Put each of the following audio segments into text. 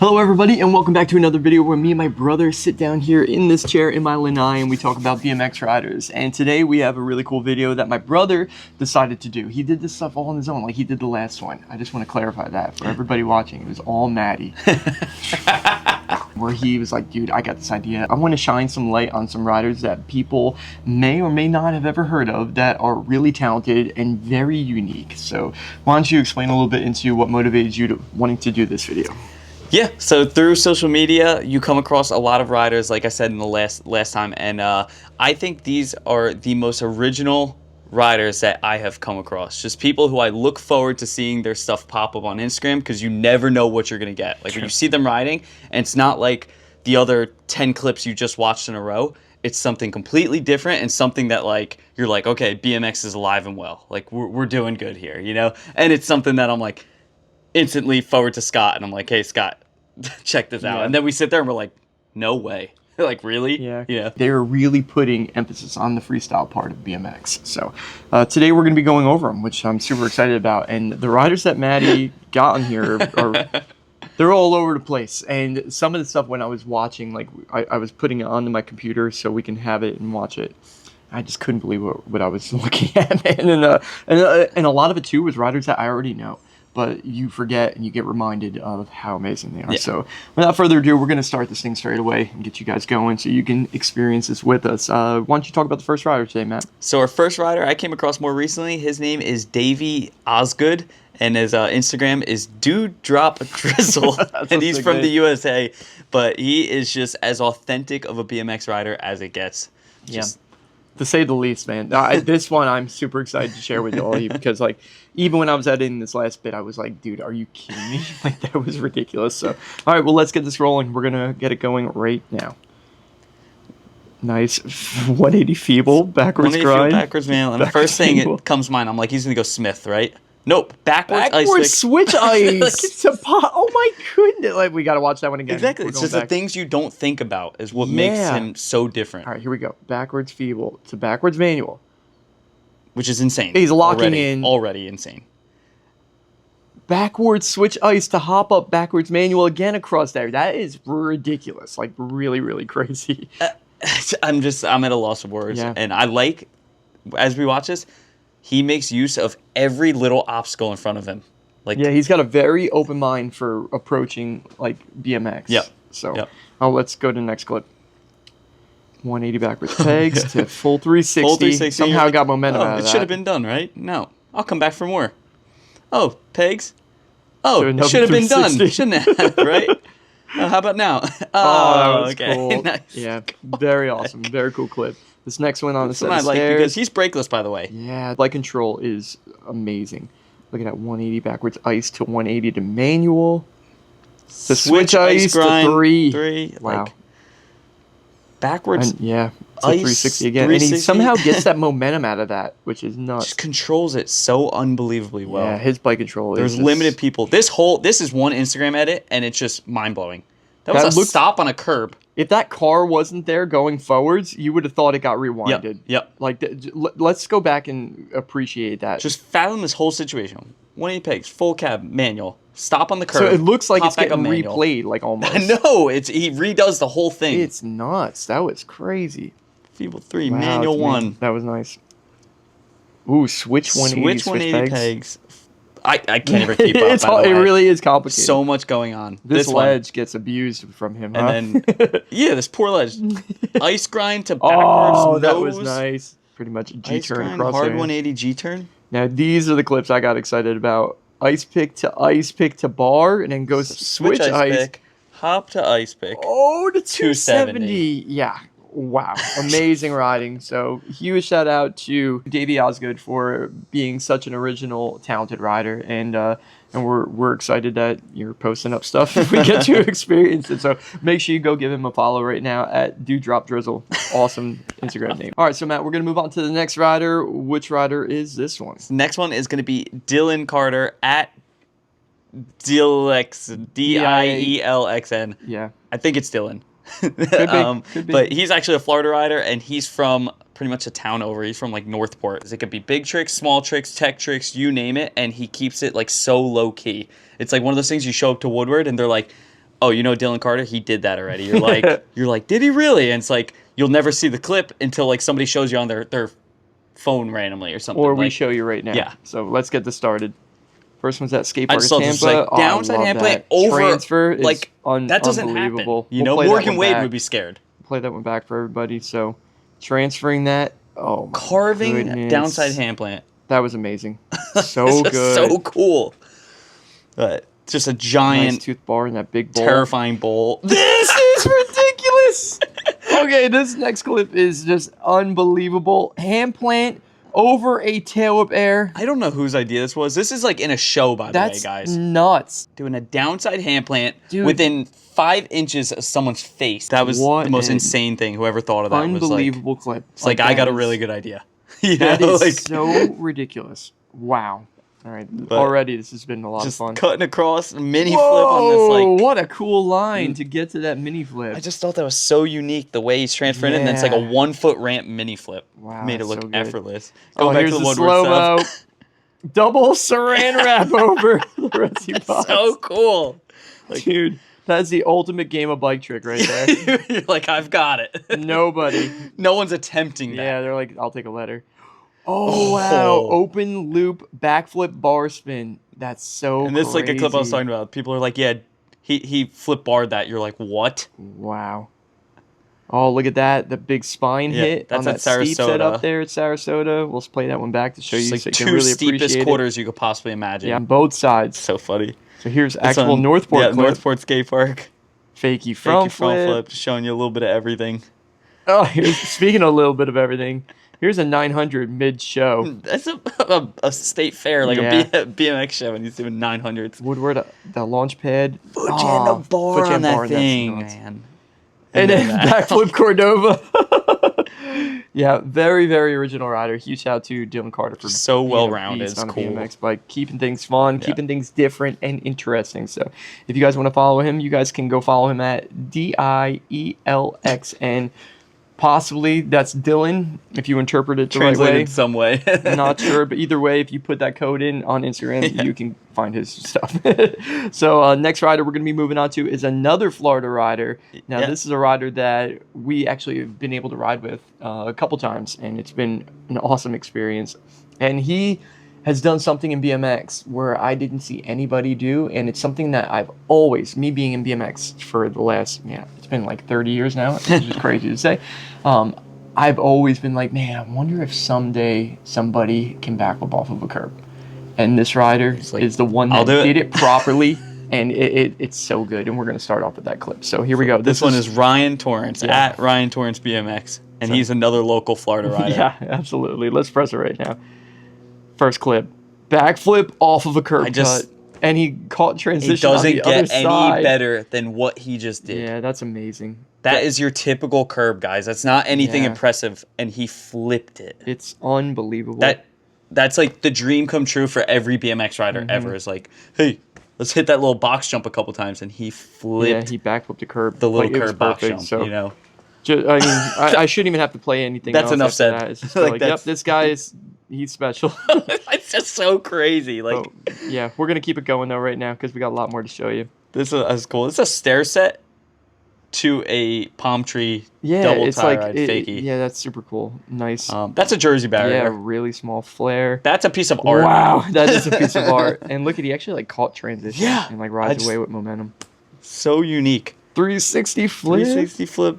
Hello everybody and welcome back to another video where me and my brother sit down here in this chair in my lanai and we talk about BMX riders. And today we have a really cool video that my brother decided to do. He did this stuff all on his own like he did the last one. I just want to clarify that for everybody watching. It was all Maddie. Where he was like, dude, I got this idea. I want to shine some light on some riders that people may or may not have ever heard of that are really talented and very unique. So why don't you explain a little bit into what motivated you to wanting to do this video? Yeah, so through social media, you come across a lot of riders, like I said in the last time, and I think these are the most original riders that I have come across. Just people who I look forward to seeing their stuff pop up on Instagram because you never know what you're going to get. Like when you see them riding, and it's not like the other 10 clips you just watched in a row. It's something completely different and something that like you're like, okay, BMX is alive and well. Like we're doing good here, you know? And it's something that I'm like instantly forward to Scott, and I'm like, hey, Scott, check this out. Yeah. And then we sit there and we're like, no way. Like, really? Yeah. They're really putting emphasis on the freestyle part of BMX. So today we're going to be going over them, which I'm super excited about. And the riders that Maddie got on here they're all over the place. And some of the stuff when I was watching, like I was putting it onto my computer so we can have it and watch it. I just couldn't believe what I was looking at, man. And a lot of it too was riders that I already know. But you forget and you get reminded of how amazing they are. Yeah. So without further ado, we're going to start this thing straight away and get you guys going so you can experience this with us. Why don't you talk about the first rider today, Matt? So our first rider I came across more recently, his name is Davey Osgood, and his Instagram is Drop Drizzle, and he's from the USA, but he is just as authentic of a BMX rider as it gets. Just, to say the least, man. This one I'm super excited to share with all of you because, like, even when I was editing this last bit, I was like, dude, are you kidding me? Like, that was ridiculous. So, all right, well, let's get this rolling. We're going to get it going right now. Nice 180 feeble, backwards grind. Backwards man. And the first thing that comes to mind, I'm like, he's going to go Smith, right? Nope. Backwards ice switch ice. Oh, my goodness. Like, we got to watch that one again. Exactly. It's just the things you don't think about is what makes him so different. All right, here we go. Backwards feeble to backwards manual. Which is insane. He's locking in. Already insane. Backwards switch ice to hop up backwards manual again across there. That is ridiculous. Like, really, really crazy. I'm at a loss of words. Yeah. And I like, as we watch this, he makes use of every little obstacle in front of him. Like, yeah, he's got a very open mind for approaching, like, BMX. Yep. So, let's go to the next clip. 180 backwards pegs to full 360. Full 360. Somehow got momentum out of that. It should have been done, right? No. I'll come back for more. Oh, pegs. Oh, it should have been done. Shouldn't have, right? How about now? Oh, that was cool. Nice. Yeah, very awesome. Very cool clip. This next one on the set of stairs. I like because he's brakeless, by the way. Yeah, bike control is amazing. Look at that 180 backwards ice to 180 to manual. To switch ice grind, to 3. Wow. Like, backwards. And, yeah, it's a 360 again. 360. And he somehow gets that momentum out of that, which is nuts. Just controls it so unbelievably well. Yeah, his bike control There's limited people. This is one Instagram edit, and it's just mind-blowing. That was a stop on a curb. If that car wasn't there going forwards, you would have thought it got rewinded. Yep. Like, let's go back and appreciate that. Just fathom this whole situation. 180 pegs, full cab, manual. Stop on the curb. So it looks like it's getting replayed, like almost. No, he redoes the whole thing. It's nuts. That was crazy. Feeble 3, manual 1. That was nice. Ooh, switch 180. Switch 180 pegs. I can't even keep up. It really is complicated. So much going on. This ledge gets abused from him, huh? And then, this poor ledge. Ice grind to backwards. Oh, that was nice. Pretty much a G-turn across hard there. 180 G-turn. Now, these are the clips I got excited about. Ice pick to bar, and then goes switch ice. Pick, hop to ice pick. Oh, to 270. Yeah. Wow. Amazing riding. So huge shout out to Davey Osgood for being such an original, talented rider. And we're excited that you're posting up stuff if we get to experience it. So make sure you go give him a follow right now at Drop Drizzle. Awesome Instagram name. All right, so Matt, we're going to move on to the next rider. Which rider is this one? The next one is going to be Dylan Carter at Dielxn, Dielxn. Yeah. I think it's Dylan. Could be. But he's actually a Florida rider, and he's from pretty much a town over. He's from like Northport. It could be big tricks, small tricks, tech tricks, you name it, and he keeps it like so low key. It's like one of those things you show up to Woodward, and they're like, oh, you know Dylan Carter? He did that already. You're like, did he really? And it's like, you'll never see the clip until like somebody shows you on their phone randomly or something. Or we like, show you right now. Yeah. So let's get this started. First one's that skate I park just in thought this Tampa. was like downside hand plant over transfer is like that doesn't unbelievable. happen. You know, play that Morgan one Wade back. would be scared. Play that one back for everybody. So transferring that, oh my Carving goodness. downside hand plant. That was amazing. So This was good. so cool. But just a giant Nice tooth bar in that big bowl. terrifying bowl. This is ridiculous. Okay, this next clip is just unbelievable. Hand plant over a tail whip air. I don't know whose idea this was. This is like in a show, by the way, That's guys. nuts. Doing a downside hand plant Dude. within 5 inches of someone's face. That was What the most an insane thing. Whoever thought of that was like, Unbelievable clip. it's like, I got a that really is- good idea. You That know, is like, so ridiculous. Wow. All right. Already, this has been a lot of just fun. cutting across a mini Whoa, flip on this. Like, what a cool line to get to that mini flip. I just thought that was so unique the way he's transferring it. And then it's like a Yeah. 1 foot ramp mini flip. Wow, Made it that's look so good. effortless. Oh, Going back here's to the the one slow-mo. Double saran wrap over the Resi box. So cool. Dude, that's the ultimate game of bike trick right there. You're like, I've got it. Nobody. No one's attempting that. Yeah, they're like, I'll take a letter. Oh, wow. Open loop backflip bar spin. That's so And this is like a clip I was crazy. talking about. People are like, yeah, he flip barred that. You're like, what? Wow. Oh, look at that. The big spine Yeah, hit that's on at that steep set Sarasota. up there at Sarasota. We'll play that one back to show It's you like so you two can really steepest appreciate quarters you could possibly it. imagine. Yeah, on both sides. So funny. So here's It's actual on- Northport Yeah, clip. Northport Skate Park. Fakey front, Front flip. flip. Showing you a little bit of everything. Oh, speaking of a little bit of everything, here's a 900 mid-show. That's a state fair, like Yeah. a BMX show, and he's doing 900s. Woodward, the launch pad. Foot Oh, jam the bar foot jam on that bar, that's thing, nuts. man. And then that. backflip Cordova. Yeah, very, very original rider. Huge shout out to Dylan Carter for So being a well-rounded. beast It's on a cool. BMX bike, keeping things fun, Yeah. keeping things different and interesting. So if you guys want to follow him, you guys can go follow him at DIELXN. Possibly that's Dylan if you interpret it the right Translated way. some way. Not sure, but either way, if you put that code in on Instagram, you can find his stuff. So next rider we're going to be moving on to is another Florida rider. Now, Yeah. this is a rider that we actually have been able to ride with a couple times, and it's been an awesome experience. And he has done something in BMX where I didn't see anybody do, and it's something that I've always, me being in BMX for the last, it's been like 30 years now, it's just crazy to say. I've always been like, man, I wonder if someday somebody can backflip off of a curb. And this rider like, is the one I'll that do it. did it properly, and it's so good. And we're going to start off with that clip. So here we go. This one is Ryan Torrance, Yeah. at Ryan Torrance BMX, and he's another local Florida rider. Yeah, absolutely. Let's press it right now. First clip. Backflip off of a curb cut. And he caught transition It doesn't on the other get any side. better than what he just did. Yeah, that's amazing. That is your typical curb, guys. That's not anything Yeah. impressive, and he flipped it. It's unbelievable. That's like the dream come true for every BMX rider Mm-hmm. ever. Is like, hey, let's hit that little box jump a couple times, and he yeah, flipped he backflipped the curb. the little Like, it was curb box perfect, jump. So You know, I mean, I shouldn't even have to play anything. That's else enough after said. That. It's just Like, like, yep, that's- this guy he's special. it's just so crazy. Like Oh, yeah, we're gonna keep it going though right now because we got a lot more to show you. this is cool. It's a stair set to a palm tree Yeah, double it's tie like ride it, fakie. yeah, that's super cool. Nice. That's a Jersey yeah, barrier. really small flare. That's a piece of art. Wow, that is a piece of art. And look at he actually like caught transition. Yeah, and like I rides just- away with momentum. So unique. 360 flip. 360 flip,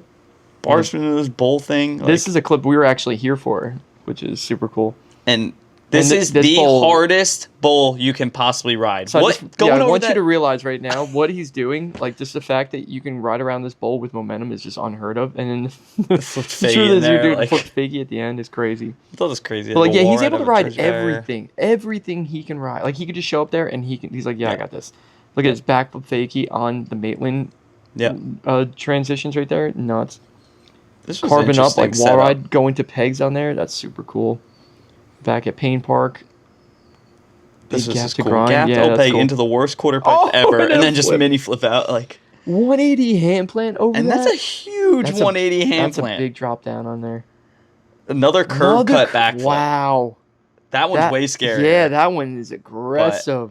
bar spin in this bowl thing. Like, This is a clip we were actually here for, which is super cool. and this and is this the bowl- hardest bowl you can possibly ride. So What I going over want that? you to realize right now what he's doing. Like just the fact that you can ride around this bowl with momentum is just unheard of. And then Flip sure fake in this there, dude like- flipped fakie at the end is crazy. I thought it was crazy. But like The yeah, wall he's ride able to of a ride Jersey barrier. everything he can ride. Like he could just show up there and he's like, yeah, I got this. Look at his backflip fakie on the Maitland Yeah, transitions right there. Nuts. this was Carving up like interesting wall setup. ride, going to pegs on there. That's super cool. Back at Payne Park. This Big was gap just to cool. grind. Gap Yeah, to that's peg cool. into the worst quarter pipe Oh, ever, and and a then just flip. mini flip out like. 180 hand plant over And that. that's a huge That's a- 180 hand That's plant. a big drop down on there. Another curve cut back flip. Wow. That one's way scarier. Yeah, that one is aggressive.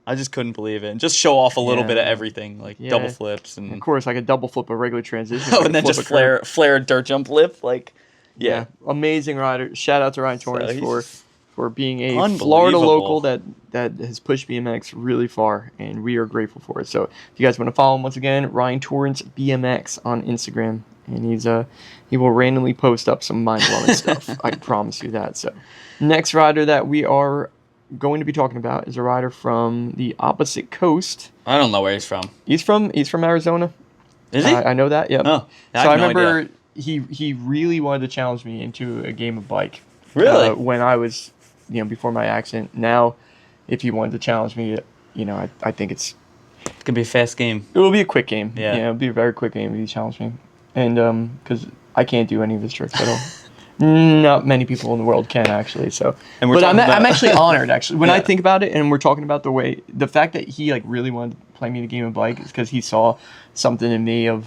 I just couldn't believe it. And just show off a little Yeah. bit of everything, like Yeah. double flips and Of course, I could double flip a regular transition. and then just flare a dirt jump lip, like Yeah, amazing rider. Shout out to Ryan Torrance he's for being a unbelievable. Florida local that has pushed BMX really far, and we are grateful for it. So if you guys want to follow him once again, Ryan Torrance BMX on Instagram, and he will randomly post up some mind blowing stuff. I promise you that. So next rider that we are going to be talking about is a rider from the opposite coast. I don't know where he's from. He's from Arizona. Is he? I know that. Yep. Oh, I no remember idea. he really wanted to challenge me into a game of bike. Really? When I was, before my accident. Now, if he wanted to challenge me, I think it Could be a fast game. will be a quick game. Yeah. It'll be a very quick game if he challenged me, and because I can't do any of his tricks at all. Not many people in the world can actually. So, And we're but talking I'm about- actually honored. Actually, when I Yeah. think about it, and we're talking about the fact that he really wanted to play me the game of bike is because he saw something in me of,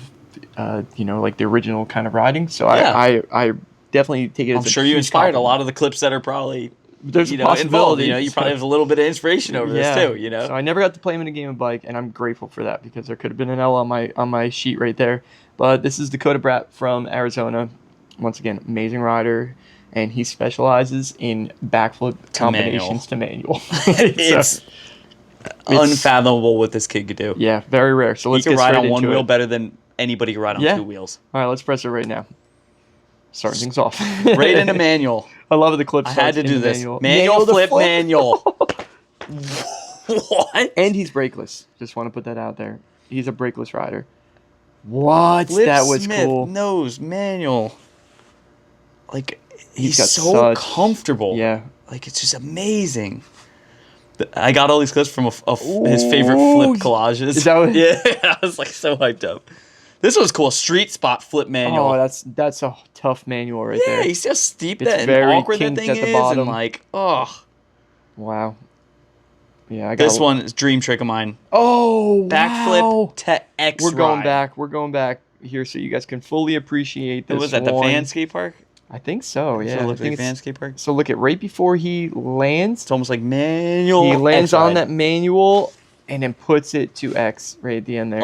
like the original kind of riding. So Yeah. I definitely take it. I'm as sure a you huge inspired a compliment. lot of the clips that are probably There's a involved. possibility. You probably have a little bit of inspiration over this too. So I never got to play him in a game of bike, and I'm grateful for that because there could have been an L on my sheet right there. But this is Dakota Bratt from Arizona. Once again, amazing rider, and he specializes in backflip combinations to manual. It's unfathomable what this kid could do. Yeah, very rare. So He let's can get ride straight on one into wheel it. better than anybody can ride on Yeah. two wheels. All right, let's press it right now. Starting things off. Right into manual. I love it. The clip. I starts had to do in this. Manual, Manual to flip, manual. What? And he's brakeless. Just want to put that out there. He's a brakeless rider. What? Flip That was Smith cool. knows manual. Like he's got so such- comfortable. Yeah. Like it's just amazing. I got all these clips from his favorite Ooh, flip collages. is that what- Yeah, I was like so hyped up. This was cool. Street spot flip manual. Oh, that's a tough manual right yeah, there. he's just steep It's that and very awkward that kinked thing at the is, bottom. and like, oh, Wow. Yeah, I got this one is dream trick of mine. Oh, Backflip wow. to X. We're going ride. back. We're going back here so you guys can fully appreciate this. What was that? The one. fan skate park? I think so. Yeah. So it I looked think like it's- fan skate park. So look at right before he lands. It's almost like manual. He lands X on ride. that manual and then puts it to X right at the end there.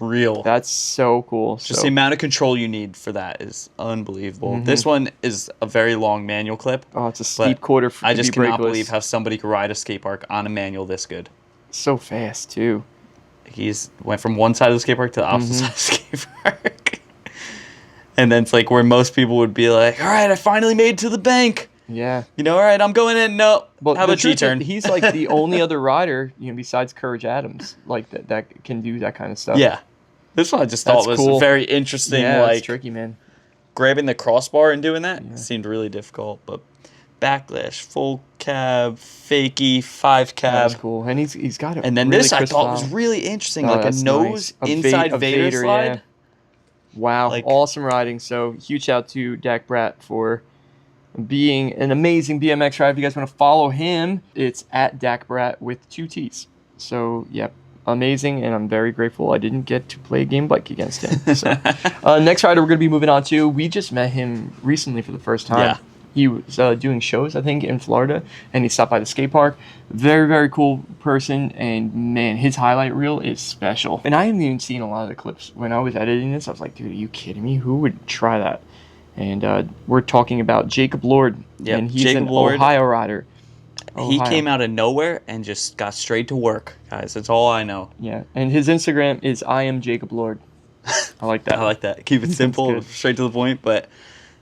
Unreal. That's so cool. Just So, the amount of control you need for that is unbelievable. Mhm. This one is a very long manual clip. oh, it's a steep quarter. I just to be cannot brakeless. believe how somebody could ride a skate park on a manual this good. So fast too. He's went from one side of the skate park to the opposite Mhm. side of the skate park. And then it's like where most people would be like, all right, I finally made it to the bank. Yeah. All right, I'm going in. No. Well, How the about truth is, G-turn? he's like the only other rider, besides Courage Adams, like that can do that kind of stuff. Yeah. This one I just That's thought was cool. very interesting. Yeah, like it's tricky, man. grabbing the crossbar and doing that Yeah. seemed really difficult. But backlash, full cab, fakie, 5 That's cab. cool, and he's got it. And then really this I crisp thought was style. really interesting, Oh, like a that's nose nice. inside a Vader slide. Yeah. Wow, Like- awesome riding. So huge shout out to Dak Bratt for being an amazing BMX rider. If you guys want to follow him, it's at Dak Bratt with 2 T's. So yep, amazing, and I'm very grateful I didn't get to play a game bike against him. So next rider we're going to be moving on to. We just met him recently for the first time. Yeah. He was doing shows, I think, in Florida, and he stopped by the skate park. Very, very cool person, and man, his highlight reel is special. And I haven't even seen a lot of the clips. When I was editing this, I was like, dude, are you kidding me? Who would try that? And we're talking about Jacob Lord, Yep, and he's Jacob an Lord. Ohio rider. He Ohio. came out of nowhere and just got straight to work, guys. That's all I know. Yeah, and his Instagram is I am Jacob Lord. I like that. I like that. Keep it simple, good. straight to the point. But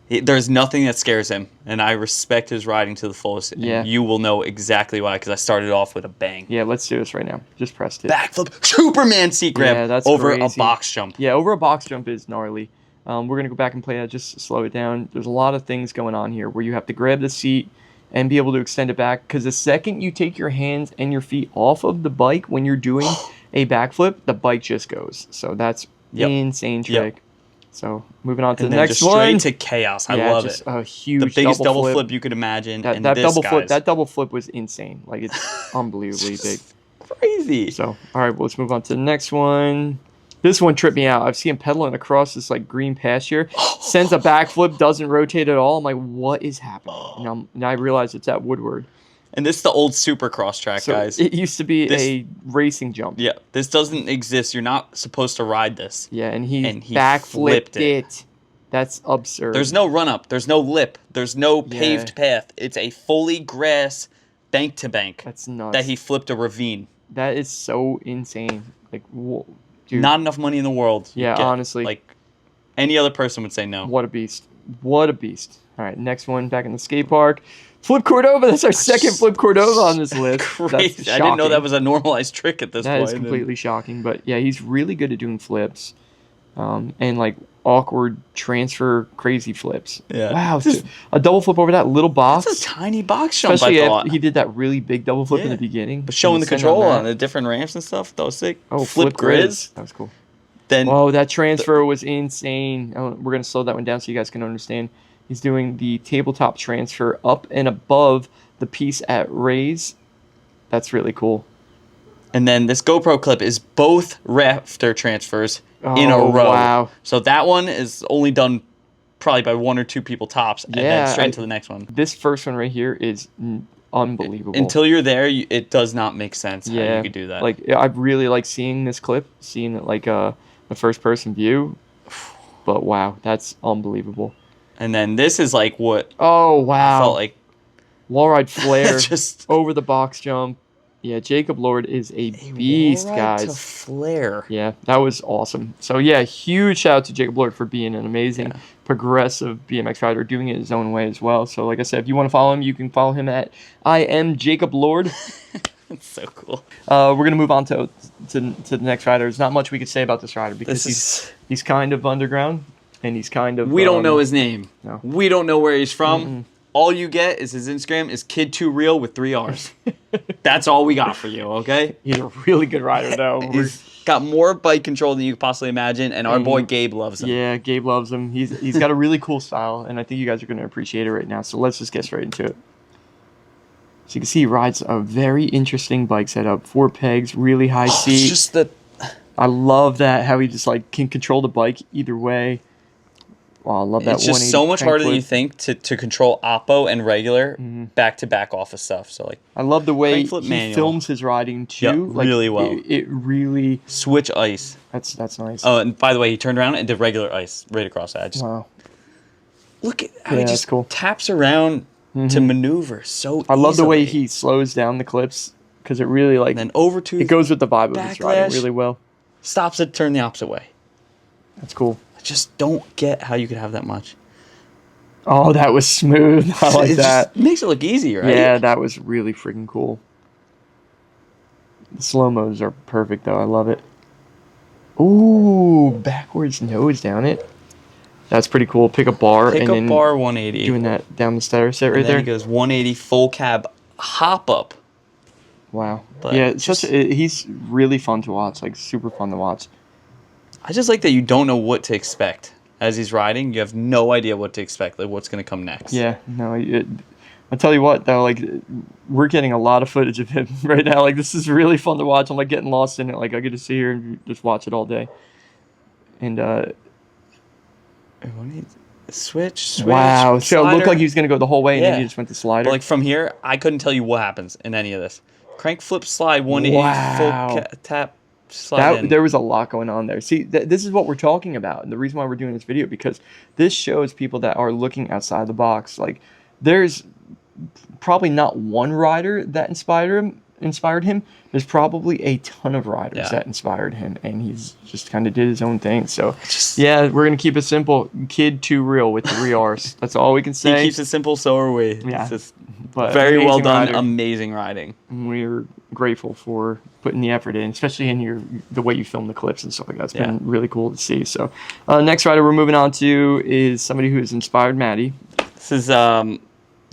there's nothing that scares him, and I respect his riding to the fullest. And Yeah. you will know exactly why, because I started off with a bang. Yeah, let's do this right now. Just pressed it. Backflip, Superman seat grab Yeah, that's over a crazy. box jump. Yeah, over a box jump is gnarly. We're going to go back and play that, just slow it down. There's a lot of things going on here where you have to grab the seat and be able to extend it back, because the second you take your hands and your feet off of the bike when you're doing a backflip, the bike just goes. So that's Yep. insane Yep. trick. So moving on to And the then next just straight one. to chaos. I Yeah, love just it. a huge The biggest double flip. flip you could imagine. That, and that this double flip, guy's that double flip was insane. Like, it's unbelievably big. crazy. So, all right, well, let's move on to the next one. This one tripped me out. I've seen him pedaling across this like green pasture, sends a backflip, doesn't rotate at all. I'm like, what is happening? And I realize it's at Woodward. And this is the old Supercross track, So guys. it used to be This- a racing jump. Yeah, this doesn't exist. You're not supposed to ride this. Yeah, and he And he backflipped flipped it. That's absurd. There's no run up. There's no lip. There's no Yeah. paved path. It's a fully grass bank to bank That's nuts. that he flipped a ravine. That is so insane. Like, whoa, dude. Not enough money in the world. You Yeah, get, honestly. Like any other person would say no. What a beast. What a beast. All right, next one back in the skate park. Flip Cordova. That's our second Flip Cordova on this list. Crazy. That's I didn't know that shocking. was a normalized trick at this That point. is completely shocking. But yeah, he's really good at doing flips. And like awkward transfer crazy flips. Yeah. Wow. A double flip over that little box. It's a tiny box jump, Especially I thought. if he did that really big double flip in Yeah. the beginning. But showing the Send control on that. the different ramps and stuff, that was sick. Oh, flip grids. That was cool. Then Whoa, that transfer was insane. Oh, we're going to slow that one down so you guys can understand. He's doing the tabletop transfer up and above the piece at raise. That's really cool. And then this GoPro clip is both rafter transfers in a Oh, row. wow. So that one is only done probably by one or two people tops, and Yeah, then straight into the next one. This first one right here is unbelievable. Until you're there, it does not make sense how yeah, you could do that. Like, I really like seeing this clip, seeing it like a first person view. But wow, that's unbelievable. And then this is like what Oh, wow. I felt like Wall ride flare just over the box jump. Yeah, Jacob Lord is a beast, wall ride to guys. flare. Yeah, that was awesome. So yeah, huge shout out to Jacob Lord for being an amazing progressive BMX rider, doing it his own way as well. So like I said, if you want to follow him, you can follow him at I am Jacob Lord. That's so cool. We're gonna move on to the next rider. There's not much we could say about this rider because he's kind of underground and he's kind of We don't know his name. No. We don't know where he's from. All you get is his Instagram is kid2real with 3 R's. That's all we got for you, okay? He's a really good rider though. He's got more bike control than you could possibly imagine, and our boy Gabe loves him. Yeah, Gabe loves him. He's got a really cool style, and I think you guys are going to appreciate it right now. So let's just get straight into it. So you can see he rides a very interesting bike setup. 4 pegs, really high seat. It's just the I love that, how he just like can control the bike either way. Wow, I love that. it's just so much crank harder than flip. you think to control oppo and regular back to back off of stuff. So like I love the way crank flip he manual. films his riding too. Yeah, like, really well. It really switch ice. that's nice. Oh, and by the way, he turned around and did regular ice right across that. Just Wow. look at how Yeah, he that's just cool. taps around to maneuver so I love the way easily. he slows down the clips because it really like And then over to it goes with the vibe of his riding backlash. really well. stops it, turn the opposite way. That's cool. I just don't get how you could have that much. Oh, that was smooth. I like It that. just makes it look easy, right? Yeah, that was really freaking cool. The slow-mos are perfect, though. I love it. Ooh, backwards nose down it. That's pretty cool. Pick a bar Pick and up then bar 180. doing that down the stutter set and right then there. he goes 180 full cab hop up. Wow. But Yeah, just- he's really fun to watch. Like, super fun to watch. I just like that you don't know what to expect as he's riding. You have no idea what to expect, like what's going to come next. Yeah, no, I'll tell you what, though, like, we're getting a lot of footage of him right now. Like, this is really fun to watch. I'm, like, getting lost in it. Like, I get to sit here and just watch it all day. And, Switch. wow. So it looked slider. like he was going to go the whole way, and then Yeah. he just went to slider. But like from here, I couldn't tell you what happens in any of this. Crank, flip, slide, 180 Wow. full tap, slide in. There was a lot going on there. See, this is what we're talking about, and the reason why we're doing this video, because this shows people that are looking outside the box. Like, there's probably not one rider that inspired him. There's probably a ton of riders that inspired him, and he's just kind of did his own thing. So, yeah, we're gonna keep it simple. Kid2real with 3 R's. That's all we can say. He keeps it simple, so are we. Yeah. It's just But very well amazing done, rider. amazing riding. And we're grateful for putting the effort in, especially in the way you film the clips and stuff like that. It's been really cool to see. So, next rider we're moving on to is somebody who has inspired Maddie. This is one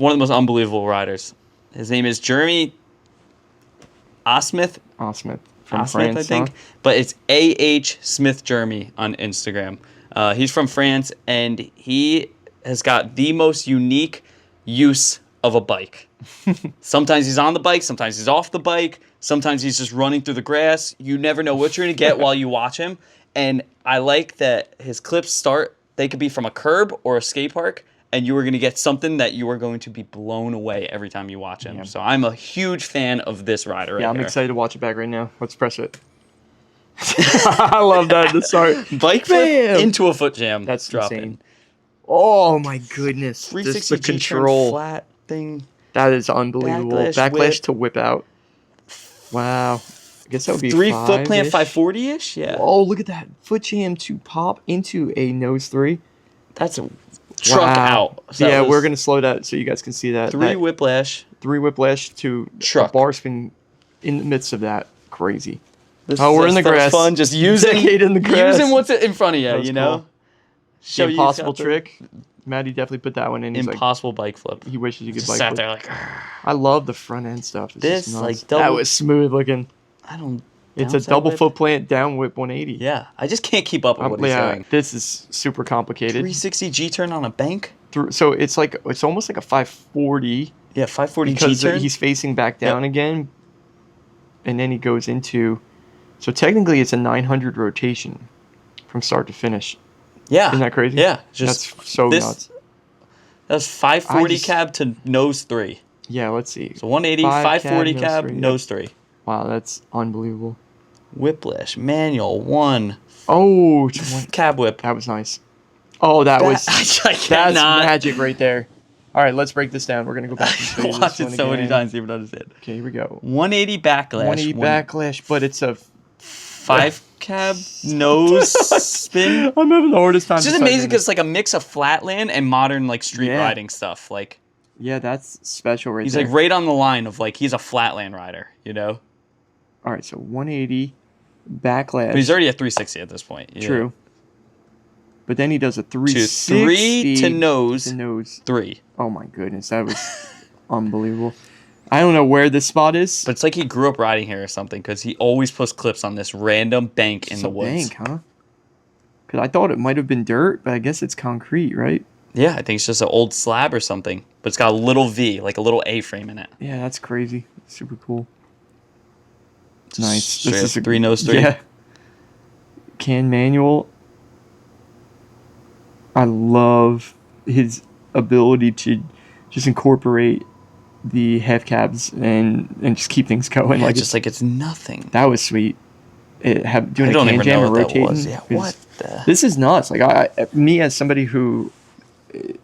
of the most unbelievable riders. His name is Jeremy Ahsmith. Ahsmith from Ahsmith, France, I think. huh? But it's A.H. Smith Jeremy on Instagram. He's from France, and he has got the most unique use of a bike. Sometimes he's on the bike, sometimes he's off the bike, sometimes he's just running through the grass. You never know what you're going to get while you watch him. And I like that his clips they could be from a curb or a skate park, and you are going to get something that you are going to be blown away every time you watch him. Yeah. So I'm a huge fan of this rider right Yeah, I'm here. excited to watch it back right now. Let's press it. I love that. The start. Bike flip Bam! into a foot jam. That's dropping. insane. Oh my goodness. 360 the G control. flat thing. That is unbelievable. Backlash Backlash whip. to whip out. Wow. I guess that would be 3 foot plant 5-ish. 540-ish? Yeah. Oh, look at that. Foot jam to pop into a nose 3. That's a truck Wow. out. So Yeah, that we're was going to slow that so you guys can see that. 3 That whiplash. 3 whiplash to Truck. a bar spin in the midst of that. Crazy. This Oh, we're is in the stuff's grass. Fun, just using Decade in the grass. using what's in front of you, That was you know? cool. Show The you impossible something. trick. Maddie definitely put that one in. He's Impossible bike flip. like, he wishes he could Just bike sat flip. there like, I love the front end stuff. It's This, just nuts. like, that double- was smooth looking. I don't. It's a downside double whip? foot plant down whip 180. Yeah, I just can't keep up with what he's doing. This is super complicated. 360 G turn on a bank. So it's almost like a 540 Yeah, 540 G because turn. he's facing back down again, and then he goes into. So technically, it's a 900 rotation from start to finish. Yeah, Isn't that crazy? Yeah, just That's so this- nuts. that's 540 I just- cab to nose 3. Yeah, let's see. So 180, 5 540 cab, cab, nose 3, nose 3. Wow, that's unbelievable. Whiplash manual 1 Oh, cab whip. that was nice. Oh, that was I that's cannot magic right there. All right, let's break this down. We're gonna go back and show you watch this it one so many again. times even understand. Okay, here we go. 180 backlash. 180 backlash, but it's a 5 cab nose spin. I'm having the hardest time. It's just deciding amazing because it's like a mix of flatland and modern like street Yeah. riding stuff. Like yeah, that's special right he's there. like right on the line of like he's a flatland rider, you know. All right, so 180 backlash. But he's already at 360 at this point. Yeah. True. But then he does a To 360 3 to nose to nose. 3. Oh my goodness, that was unbelievable. I don't know where this spot is. But it's like he grew up riding here or something because he always posts clips on this random bank in It's the a woods. bank, huh? Because I thought it might have been dirt, but I guess it's concrete, right? Yeah, I think it's just an old slab or something. But it's got a little V, like a little A-frame in it. Yeah, that's crazy. Super cool. It's nice. Straight This is up 3 nose 3. Yeah. Can manual. I love his ability to just incorporate the half cabs and just keep things going. Yeah, like just like it's nothing. that was sweet. Doing I a don't can even jam know and what that rotating. was. Yeah, is- what the... This is nuts. Like me as somebody who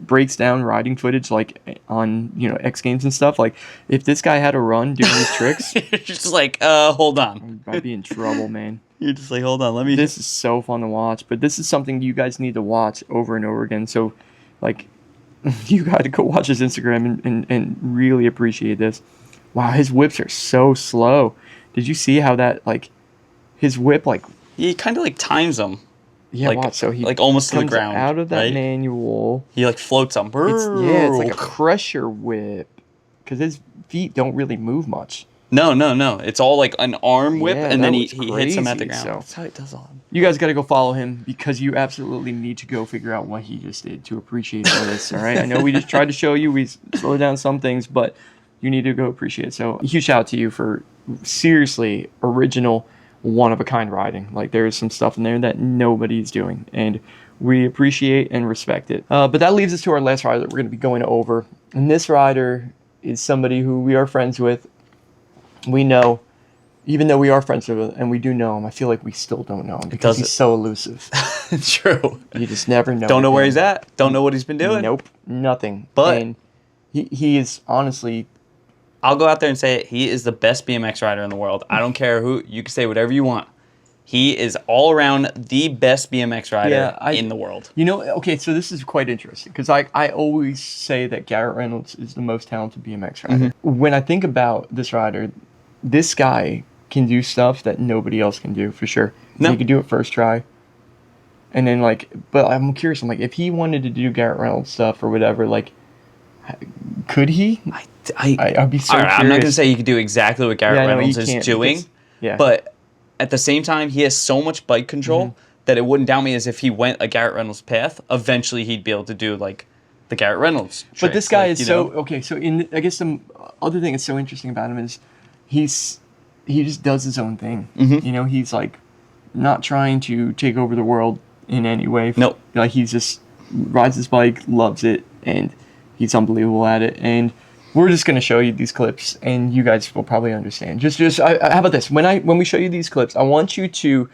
breaks down riding footage like on X Games and stuff. Like if this guy had a run doing these tricks, You're just like, hold on. I'd be in trouble, man. You're just like, hold on, let me... This is so fun to watch, but this is something you guys need to watch over and over again. So, like, you got to go watch his Instagram and really appreciate this. Wow, his whips are so slow. Did you see how that, like, his whip, like... He kind of like times them. Yeah, like, watch. So he like almost to the comes ground. out of that right? manual. He like floats them. It's like a pressure whip. Because his feet don't really move much. No. It's all like an arm whip, Yeah, and then that he was hits him at the crazy, ground. so- That's how he does all. You guys got to go follow him because you absolutely need to go figure out what he just did to appreciate all this. All right. I know we just tried to show you. We slowed down some things, but you need to go appreciate it. So, a huge shout out to you for seriously original, one of a kind riding. Like there is some stuff in there that nobody's doing, and we appreciate and respect it. But that leads us to our last rider that we're going to be going over, and this rider is somebody who we are friends with. We know. Even though we are friends with him and we do know him, I feel like we still don't know him because he's so elusive. True. You just never know. Don't know with where him. he's at. Don't know what he's been doing. Nope, nothing. But- and he is honestly, I'll go out there and say it. He is the best BMX rider in the world. I don't care who. You can say whatever you want. He is all around the best BMX rider in the world. Okay, so this is quite interesting because I always say that Garrett Reynolds is the most talented BMX rider. Mm-hmm. When I think about this rider, this guy can do stuff that nobody else can do for sure. No. He could do it first try. And then but I'm curious. I'm like, if he wanted to do Garrett Reynolds stuff or whatever, like, could he? I'd be so all right, curious. I'm not going to say you could do exactly what Garrett Yeah, no, Reynolds you is can't doing, because- yeah. but at the same time, he has so much bike control Mm-hmm. that it wouldn't doubt me as if he went a Garrett Reynolds path, eventually he'd be able to do like the Garrett Reynolds tricks. But this guy like, is you so know? okay. So I guess the other thing that's so interesting about him is he just does his own thing. Mm-hmm. He's like not trying to take over the world in any way. Nope. Like he's just rides his bike, loves it, and he's unbelievable at it. And we're just going to show you these clips, and you guys will probably understand. How about this? When we show you these clips, I want you to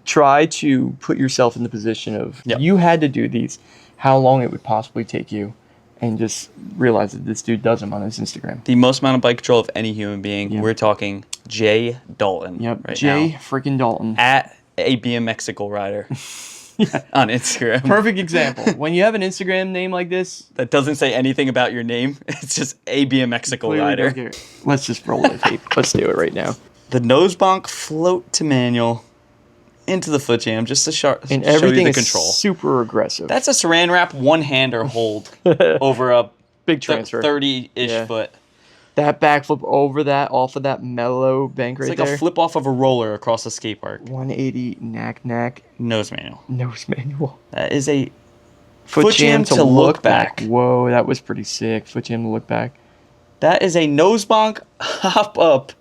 try to put yourself in the position of you had to do these, how long it would possibly take you, and just realize that this dude does them on his Instagram. The most amount of bike control of any human being. Yeah. We're talking Jay Dalton. Yep, right Jay now. freaking Dalton. At a BMXical rider on Instagram. Perfect example. When you have an Instagram name like this, That doesn't say anything about your name. It's just a BMXical clearly rider. don't care. Let's just roll the tape. Let's do it right now. The nose bonk float to manual into the foot jam just to And show you everything the is control. super aggressive. That's a saran wrap one-hander hold over a Big transfer. 30-ish Yeah. foot. That backflip over that, off of that mellow bank It's right like there. a flip off of a roller across a skate park. 180 knack Nose manual. nose manual. That is a foot jam to look back. Whoa, that was pretty sick. Foot jam to look back. That is a nose bonk, hop up,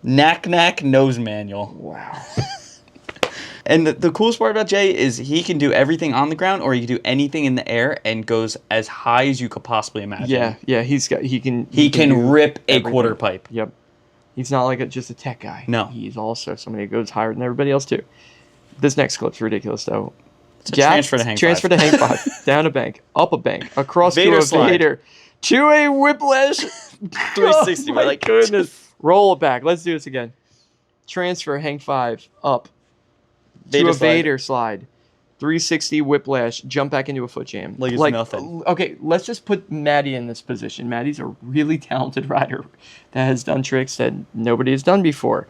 knack nose manual. Wow. And the coolest part about Jay is he can do everything on the ground, or he can do anything in the air and goes as high as you could possibly imagine. Yeah, he can can rip a everything. quarter pipe. Yep. He's not like just a tech guy. No. He's also somebody who goes higher than everybody else too. This next clip's ridiculous though. It's a transfer to hang Transfer five. to hang five. Down a bank. Up a bank. Across Vader to a slide. Vader. To a whiplash. 360. Oh We're my like, goodness. Roll it back. Let's do this again. Transfer, hang five, up. Vader to a slide. Vader slide. 360 whiplash, jump back into a foot jam. Like it's nothing. Okay, let's just put Maddie in this position. Maddie's a really talented rider that has done tricks that nobody has done before.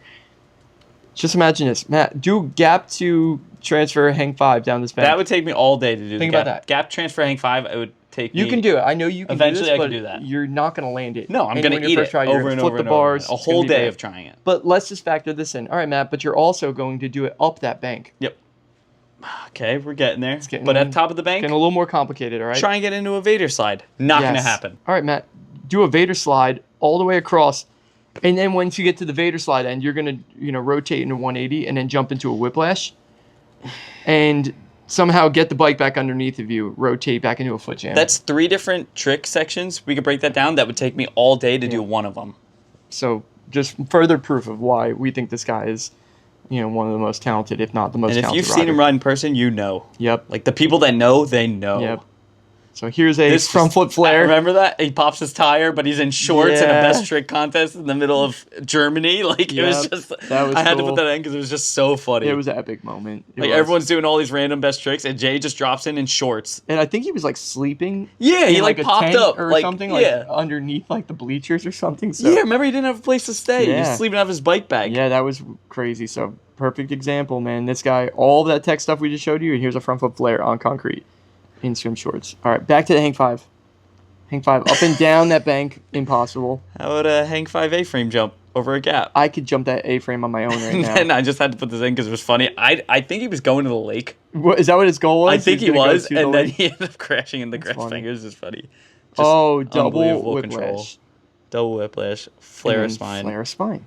Just imagine this. Matt, do gap to transfer, hang five down this bank. That would take me all day to do. Think the about that. Gap transfer hang five. It would take me. You can do it. I know you can Eventually do this, I but can do that. you're not going to land it. No, I'm And going when to you eat first it try, you're over gonna and flip over the and over. bars. A It's gonna whole be day bad. of trying it. But let's just factor this in. All right, Matt, but you're also going to do it up that bank. Yep. Okay, we're getting there. getting- But at top of the bank, Getting a little more complicated, all right? try and get into a Vader slide. Not going to Yes. happen. All right, Matt, do a Vader slide all the way across. And then once you get to the Vader slide end, you're going to, rotate into 180 and then jump into a whiplash. And somehow get the bike back underneath of you, rotate back into a foot jam. That's 3 different trick sections. We could break that down. That would take me all day to do one of them. So just further proof of why we think this guy is, one of the most talented, if not the most And if talented you've seen him rider. ride in person, you know. Yep. Like the people that know, they know. Yep. So here's a This front flip flare. Remember that? He pops his tire, but he's in shorts in a Yeah. best trick contest in the middle of Germany. Like, it was Yep. just... That was I had to cool. put that in because it was just so funny. It was an epic moment. It like, was. everyone's doing all these random best tricks, and Jay just drops in shorts. And I think he was like sleeping. Yeah, he in, like a popped tent up. or like, something, yeah. like underneath like the bleachers or something. So Yeah, remember he didn't have a place to stay. He Yeah. was sleeping out of his bike bag. yeah, that was crazy. So perfect example, man. This guy, all of that tech stuff we just showed you, and here's a front flip flare on concrete in swim shorts. All right, back to the hang five. Hang five up and down that bank, impossible. How would a hang 5 A-frame jump over a gap? I could jump that A-frame on my own right now. And I just had to put this in because it was funny. I think he was going to the lake. What, is that what his goal was? I think he was gonna go was, to the and then lake? he ended up crashing in the grass funny. fingers. It's funny. Just Oh, double unbelievable whiplash. control. Double whiplash, flare And of then spine, Flare of spine.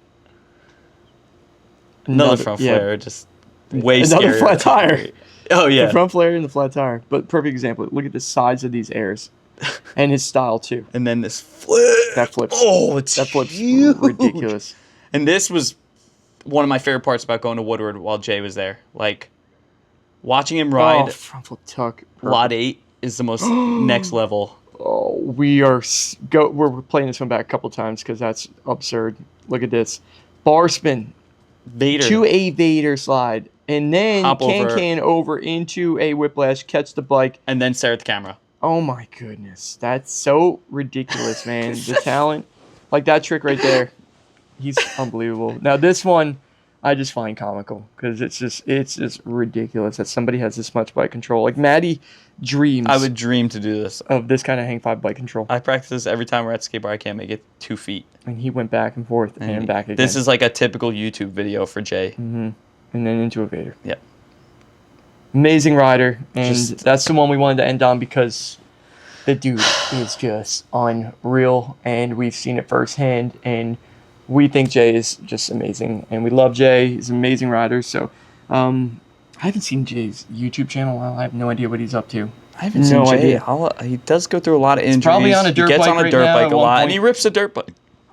another front yeah. flare, just way Another scarier. flat tire. Oh yeah, The front flare and the flat tire. But perfect example. Look at the size of these airs. And his style too. and then this flip. That flips. Oh, it's That flip's huge. ridiculous. And this was one of my favorite parts about going to Woodward while Jay was there. Like watching him Oh, ride front flip tuck. Lot 8 is the most next level. Oh, we're playing this one back a couple times because that's absurd. Look at this. Bar spin Vader. to a Vader slide. And then Hop over. can over into a whiplash, catch the bike. And then stare at the camera. Oh my goodness. That's so ridiculous, man. The talent. Like that trick right there. He's unbelievable. Now this one I just find comical because it's just ridiculous that somebody has this much bike control. Like Maddie dreams I would dream to do this. of this kind of hang five bike control. I practice this every time we're at skate bar. I can't make it 2 feet. And he went back and forth and back again. This is like a typical YouTube video for Jay. And then into a Vader. Yep. Amazing rider. And Just- that's the one we wanted to end on because the dude is just unreal. And we've seen it firsthand. And we think Jay is just amazing. And we love Jay. He's an amazing rider. So I haven't seen Jay's YouTube channel in a while. I have no idea what he's up to. I haven't seen No Jay. idea. He does go through a lot of injuries. probably on a dirt he gets bike on a right dirt now bike at a one lot, and point. he rips a dirt bike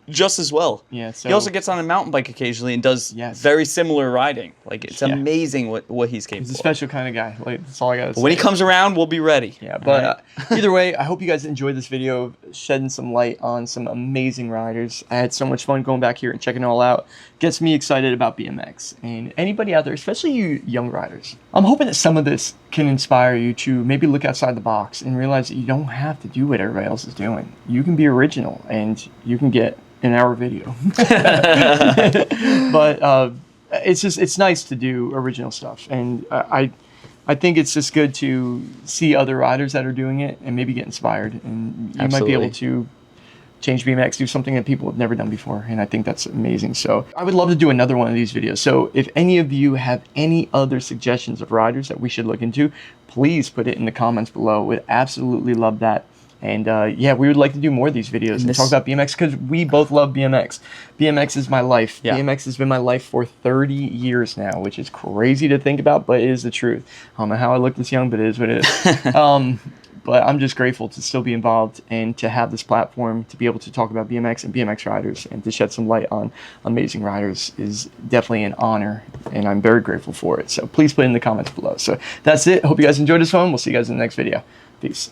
just as well. Yeah, so He also gets on a mountain bike occasionally and does Yes. very similar riding. Like, it's Yeah. amazing what he's capable he's a of. special kind of guy. Like, that's all I gotta say. When he comes around, we'll be ready. Yeah, but All right? either way, I hope you guys enjoyed this video, shedding some light on some amazing riders. I had so much fun going back here and checking it all out. Gets me excited about BMX. And anybody out there, especially you young riders, I'm hoping that some of this can inspire you to maybe look outside the box and realize that you don't have to do what everybody else is doing. You can be original and you can get an hour video. But it's nice to do original stuff. And I think it's just good to see other riders that are doing it and maybe get inspired. And you might be able to change BMX, do something that people have never done before. And I think that's amazing. So I would love to do another one of these videos. So if any of you have any other suggestions of riders that we should look into, please put it in the comments below. Would absolutely love that. And yeah, we would like to do more of these videos and talk about BMX because we both love BMX. BMX is my life. Yeah. BMX has been my life for 30 years now, which is crazy to think about, but it is the truth. I don't know how I look this young, but it is what it is. But I'm just grateful to still be involved and to have this platform to be able to talk about BMX and BMX riders and to shed some light on amazing riders is definitely an honor, and I'm very grateful for it. So please put it in the comments below. So that's it. Hope you guys enjoyed this one. We'll see you guys in the next video. Peace.